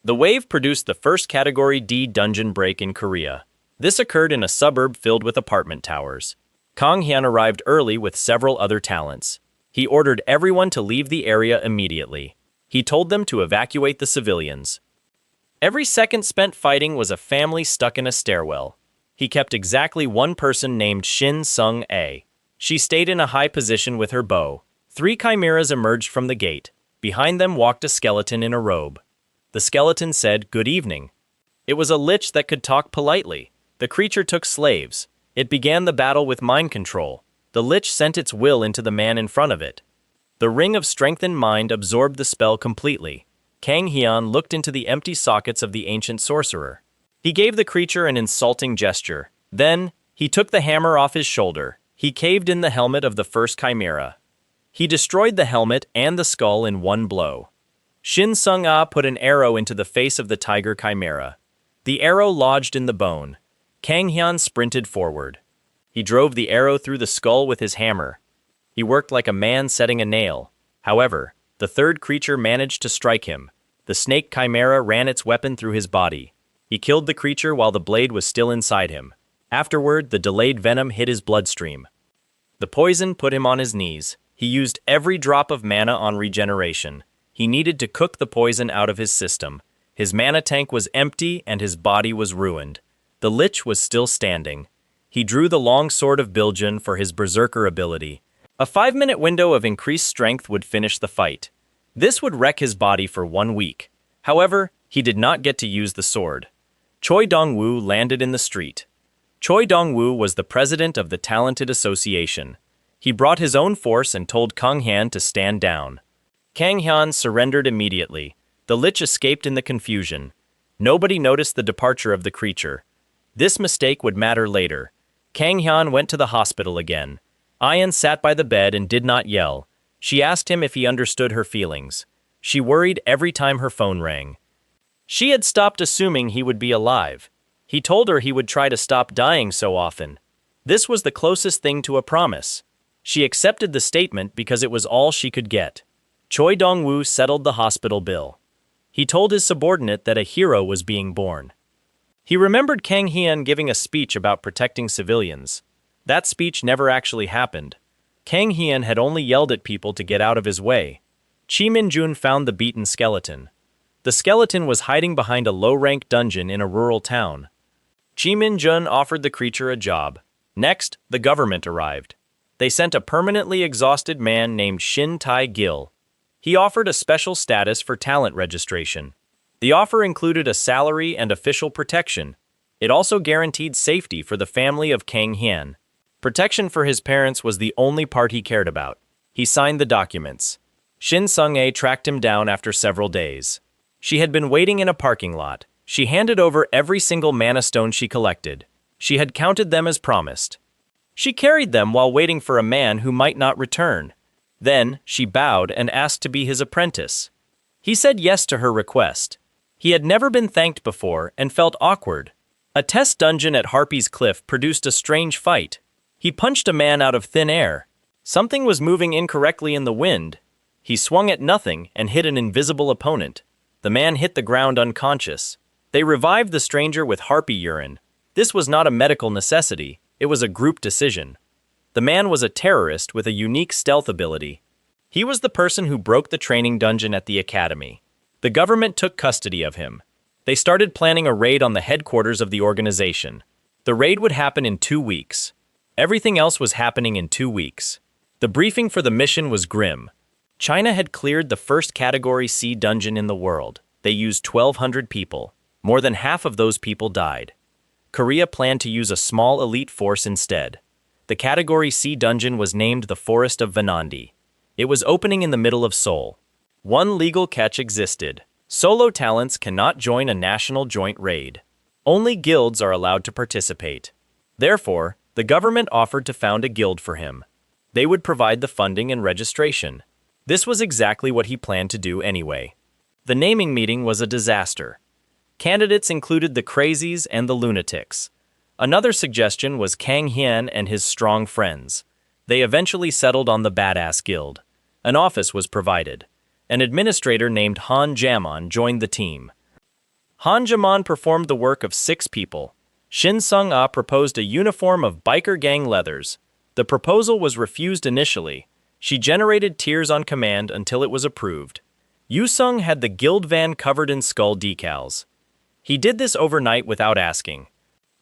The wave produced the first Category D dungeon break in Korea. This occurred in a suburb filled with apartment towers. Kang Hyan arrived early with several other talents. He ordered everyone to leave the area immediately. He told them to evacuate the civilians. Every second spent fighting was a family stuck in a stairwell. He kept exactly one person named Shin Sung-a. She stayed in a high position with her bow. 3 chimeras emerged from the gate. Behind them walked a skeleton in a robe. The skeleton said, "Good evening." It was a lich that could talk politely. The creature took slaves. It began the battle with mind control. The lich sent its will into the man in front of it. The ring of strengthened mind absorbed the spell completely. Kang Hyan looked into the empty sockets of the ancient sorcerer. He gave the creature an insulting gesture. Then, he took the hammer off his shoulder. He caved in the helmet of the first chimera. He destroyed the helmet and the skull in one blow. Shin Sung-a put an arrow into the face of the tiger chimera. The arrow lodged in the bone. Kang Hyan sprinted forward. He drove the arrow through the skull with his hammer. He worked like a man setting a nail. However, the third creature managed to strike him. The snake chimera ran its weapon through his body. He killed the creature while the blade was still inside him. Afterward, the delayed venom hit his bloodstream. The poison put him on his knees. He used every drop of mana on regeneration. He needed to cook the poison out of his system. His mana tank was empty and his body was ruined. The lich was still standing. He drew the long sword of Biljun for his berserker ability. A 5-minute window of increased strength would finish the fight. This would wreck his body for 1 week. However, he did not get to use the sword. Choi Dong-woo landed in the street. Choi Dong-woo was the president of the Talented Association. He brought his own force and told Kang Hyan to stand down. Kang Hyan surrendered immediately. The lich escaped in the confusion. Nobody noticed the departure of the creature. This mistake would matter later. Kang Hyan went to the hospital again. Ayan sat by the bed and did not yell. She asked him if he understood her feelings. She worried every time her phone rang. She had stopped assuming he would be alive. He told her he would try to stop dying so often. This was the closest thing to a promise. She accepted the statement because it was all she could get. Choi Dong-woo settled the hospital bill. He told his subordinate that a hero was being born. He remembered Kang Hyan giving a speech about protecting civilians. That speech never actually happened. Kang Hyan had only yelled at people to get out of his way. Chi Min-jun found the beaten skeleton. The skeleton was hiding behind a low-rank dungeon in a rural town. Chi Min-jun offered the creature a job. Next, the government arrived. They sent a permanently exhausted man named Shin Tae-gil. He offered a special status for talent registration. The offer included a salary and official protection. It also guaranteed safety for the family of Kang Hyan. Protection for his parents was the only part he cared about. He signed the documents. Shin Sung-a tracked him down after several days. She had been waiting in a parking lot. She handed over every single mana stone she collected. She had counted them as promised. She carried them while waiting for a man who might not return. Then, she bowed and asked to be his apprentice. He said yes to her request. He had never been thanked before and felt awkward. A test dungeon at Harpy's Cliff produced a strange fight. He punched a man out of thin air. Something was moving incorrectly in the wind. He swung at nothing and hit an invisible opponent. The man hit the ground unconscious. They revived the stranger with harpy urine. This was not a medical necessity. It was a group decision. The man was a terrorist with a unique stealth ability. He was the person who broke the training dungeon at the academy. The government took custody of him. They started planning a raid on the headquarters of the organization. The raid would happen in 2 weeks. Everything else was happening in 2 weeks. The briefing for the mission was grim. China had cleared the first Category C dungeon in the world. They used 1,200 people. More than half of those people died. Korea planned to use a small elite force instead. The Category C dungeon was named the Forest of Vanandi. It was opening in the middle of Seoul. One legal catch existed. Solo talents cannot join a national joint raid. Only guilds are allowed to participate. Therefore, the government offered to found a guild for him. They would provide the funding and registration. This was exactly what he planned to do anyway. The naming meeting was a disaster. Candidates included the crazies and the lunatics. Another suggestion was Kang Hyan and his strong friends. They eventually settled on the Badass Guild. An office was provided. An administrator named Han Jamon joined the team. Han Jamon performed the work of 6 people. Shin Sung-a proposed a uniform of biker gang leathers. The proposal was refused initially. She generated tears on command until it was approved. Yu-sung had the guild van covered in skull decals. He did this overnight without asking.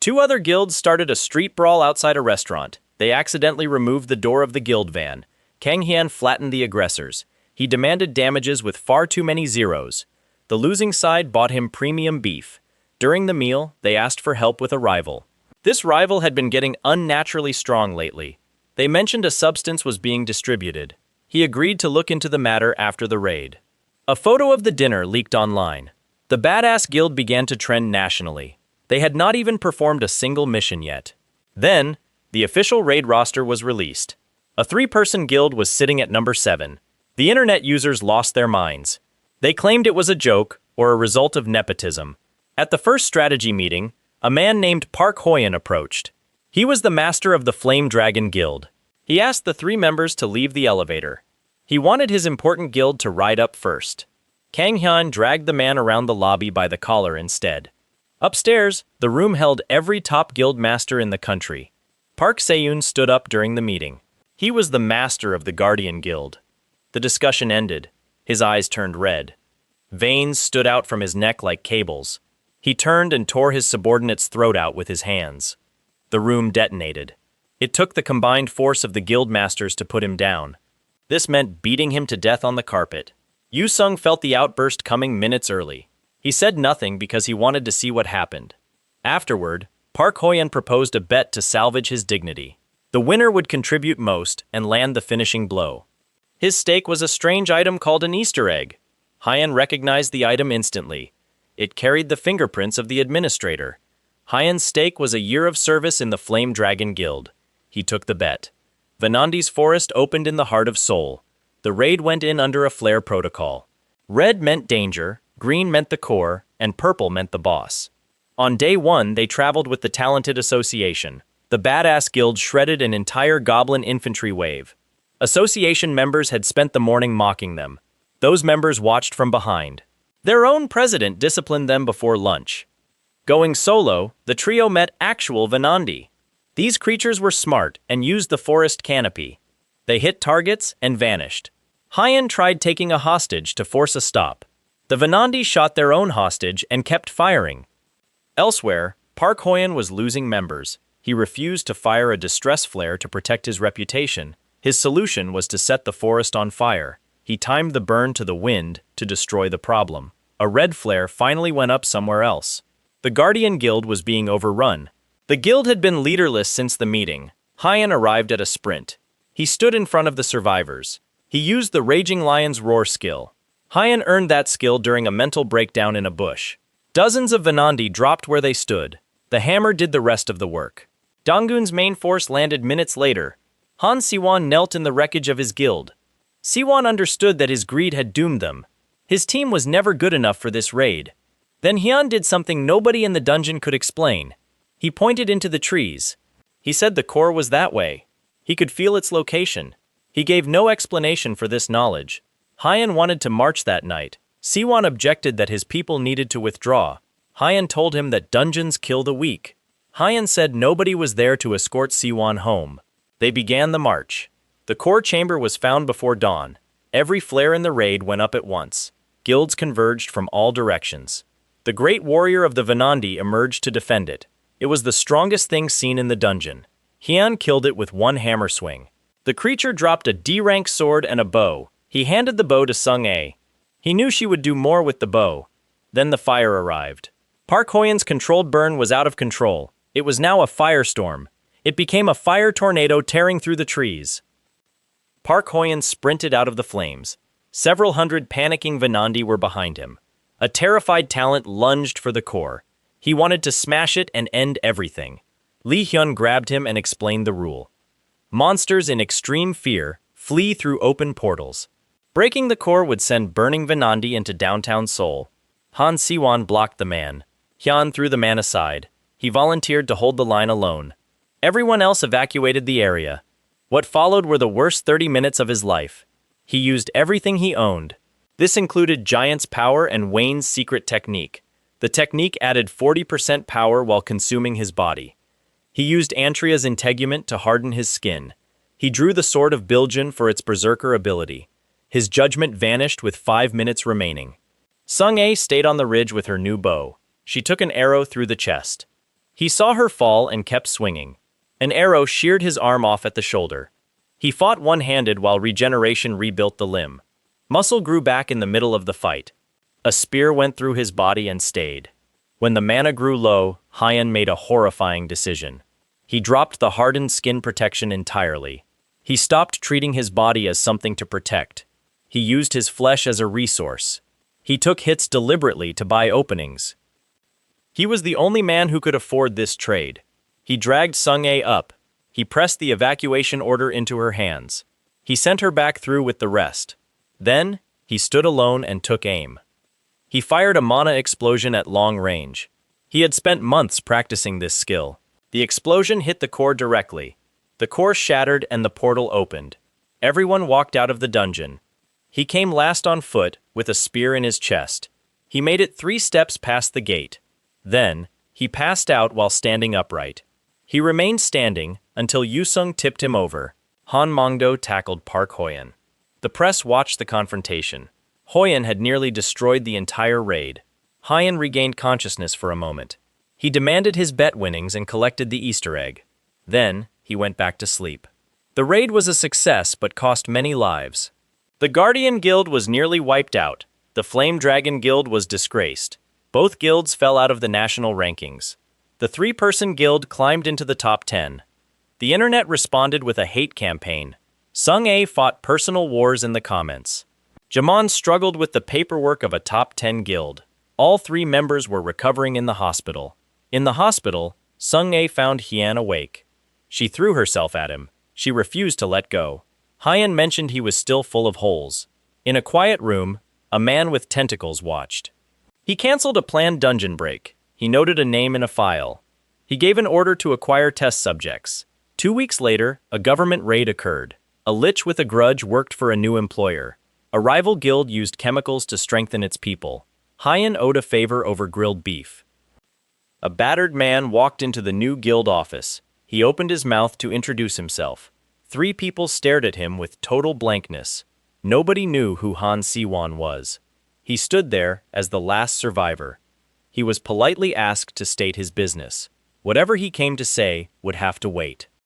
Two other guilds started a street brawl outside a restaurant. They accidentally removed the door of the guild van. Kang Hyan flattened the aggressors. He demanded damages with far too many zeros. The losing side bought him premium beef. During the meal, they asked for help with a rival. This rival had been getting unnaturally strong lately. They mentioned a substance was being distributed. He agreed to look into the matter after the raid. A photo of the dinner leaked online. The Badass Guild began to trend nationally. They had not even performed a single mission yet. Then, the official raid roster was released. A 3-person guild was sitting at number 7. The internet users lost their minds. They claimed it was a joke or a result of nepotism. At the first strategy meeting, a man named Park Hyan approached. He was the master of the Flame Dragon Guild. He asked the 3 members to leave the elevator. He wanted his important guild to ride up first. Kang Hyan dragged the man around the lobby by the collar instead. Upstairs, the room held every top guild master in the country. Park Seyun stood up during the meeting. He was the master of the Guardian Guild. The discussion ended. His eyes turned red. Veins stood out from his neck like cables. He turned and tore his subordinate's throat out with his hands. The room detonated. It took the combined force of the guild masters to put him down. This meant beating him to death on the carpet. Yu-sung felt the outburst coming minutes early. He said nothing because he wanted to see what happened. Afterward, Park Hyan proposed a bet to salvage his dignity. The winner would contribute most and land the finishing blow. His stake was a strange item called an Easter egg. Hyan recognized the item instantly. It carried the fingerprints of the administrator. Hyan's stake was a year of service in the Flame Dragon Guild. He took the bet. Venandi's forest opened in the heart of Seoul. The raid went in under a flare protocol. Red meant danger, green meant the core, and purple meant the boss. On day 1, they traveled with the Talented Association. The Badass Guild shredded an entire goblin infantry wave. Association members had spent the morning mocking them. Those members watched from behind. Their own president disciplined them before lunch. Going solo, the trio met actual Venandi. These creatures were smart and used the forest canopy. They hit targets and vanished. Hyan tried taking a hostage to force a stop. The Venandi shot their own hostage and kept firing. Elsewhere, Park Hyan was losing members. He refused to fire a distress flare to protect his reputation. His solution was to set the forest on fire. He timed the burn to the wind to destroy the problem. A red flare finally went up somewhere else. The Guardian Guild was being overrun. The guild had been leaderless since the meeting. Hyan arrived at a sprint. He stood in front of the survivors. He used the Raging Lion's Roar skill. Hyan earned that skill during a mental breakdown in a bush. Dozens of Venandi dropped where they stood. The hammer did the rest of the work. Donggun's main force landed minutes later. Han Siwon knelt in the wreckage of his guild. Siwon understood that his greed had doomed them. His team was never good enough for this raid. Then Hyan did something nobody in the dungeon could explain. He pointed into the trees. He said the core was that way. He could feel its location. He gave no explanation for this knowledge. Hyan wanted to march that night. Siwon objected that his people needed to withdraw. Hyan told him that dungeons kill the weak. Hyan said nobody was there to escort Siwon home. They began the march. The core chamber was found before dawn. Every flare in the raid went up at once. Guilds converged from all directions. The great warrior of the Venandi emerged to defend it. It was the strongest thing seen in the dungeon. Hyan killed it with one hammer swing. The creature dropped a D-rank sword and a bow. He handed the bow to Sung-ae. He knew she would do more with the bow. Then the fire arrived. Park Hyan's controlled burn was out of control. It was now a firestorm. It became a fire tornado tearing through the trees. Park Hyan sprinted out of the flames. Several hundred panicking Venandi were behind him. A terrified talent lunged for the core. He wanted to smash it and end everything. Lee Hyun grabbed him and explained the rule. Monsters in extreme fear flee through open portals. Breaking the core would send burning Venandi into downtown Seoul. Han Siwon blocked the man. Hyun threw the man aside. He volunteered to hold the line alone. Everyone else evacuated the area. What followed were the worst 30 minutes of his life. He used everything he owned. This included Giant's power and Wayne's secret technique. The technique added 40% power while consuming his body. He used Antria's integument to harden his skin. He drew the sword of Biljan for its berserker ability. His judgment vanished with 5 minutes remaining. Sung-ae stayed on the ridge with her new bow. She took an arrow through the chest. He saw her fall and kept swinging. An arrow sheared his arm off at the shoulder. He fought one-handed while regeneration rebuilt the limb. Muscle grew back in the middle of the fight. A spear went through his body and stayed. When the mana grew low, Hyan made a horrifying decision. He dropped the hardened skin protection entirely. He stopped treating his body as something to protect. He used his flesh as a resource. He took hits deliberately to buy openings. He was the only man who could afford this trade. He dragged Sung-ae up. He pressed the evacuation order into her hands. He sent her back through with the rest. Then, he stood alone and took aim. He fired a mana explosion at long range. He had spent months practicing this skill. The explosion hit the core directly. The core shattered and the portal opened. Everyone walked out of the dungeon. He came last on foot, with a spear in his chest. He made it 3 steps past the gate. Then, he passed out while standing upright. He remained standing until Yusung tipped him over. Han Mongdo tackled Park Hyan. The press watched the confrontation. Hyan had nearly destroyed the entire raid. Hyan regained consciousness for a moment. He demanded his bet winnings and collected the Easter egg. Then, he went back to sleep. The raid was a success but cost many lives. The Guardian Guild was nearly wiped out. The Flame Dragon Guild was disgraced. Both guilds fell out of the national rankings. The 3-person guild climbed into the top 10. The internet responded with a hate campaign. Sung-ae fought personal wars in the comments. Jamon struggled with the paperwork of a top 10 guild. All 3 members were recovering in the hospital. In the hospital, Sung-ae found Hyan awake. She threw herself at him. She refused to let go. Hyan mentioned he was still full of holes. In a quiet room, a man with tentacles watched. He canceled a planned dungeon break. He noted a name in a file. He gave an order to acquire test subjects. 2 weeks later, a government raid occurred. A lich with a grudge worked for a new employer. A rival guild used chemicals to strengthen its people. Hyan owed a favor over grilled beef. A battered man walked into the new guild office. He opened his mouth to introduce himself. 3 people stared at him with total blankness. Nobody knew who Han Siwon was. He stood there as the last survivor. He was politely asked to state his business. Whatever he came to say would have to wait.